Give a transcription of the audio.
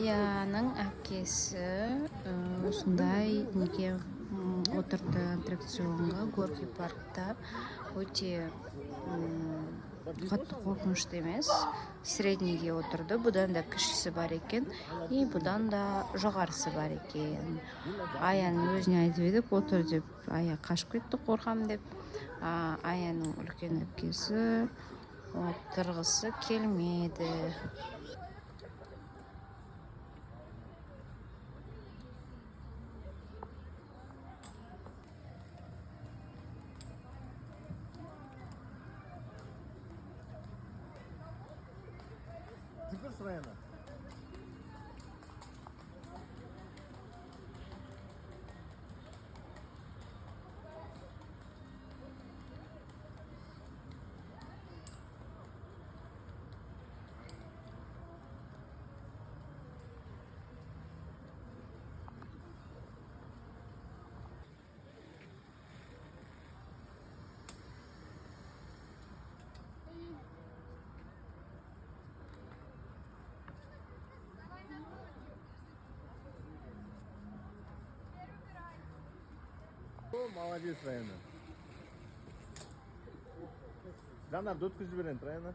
Аяның әкесі осындай неге отырды аттракционға Горький паркта. Өте қатты қорқынышты емес, среднийге отырды. Бұдан да кішісі бар екен, и бұдан да жоғарысы бар екен. Аяның өзіне айтып едік, отыр деп, Ая қашып кетті, қорқам деп. Аяның үлкен әпкесі отырғысы келмеді. Жүгір сұрайына. Молодец, Райана. Жанар, өткізіп жіберейін, Райана.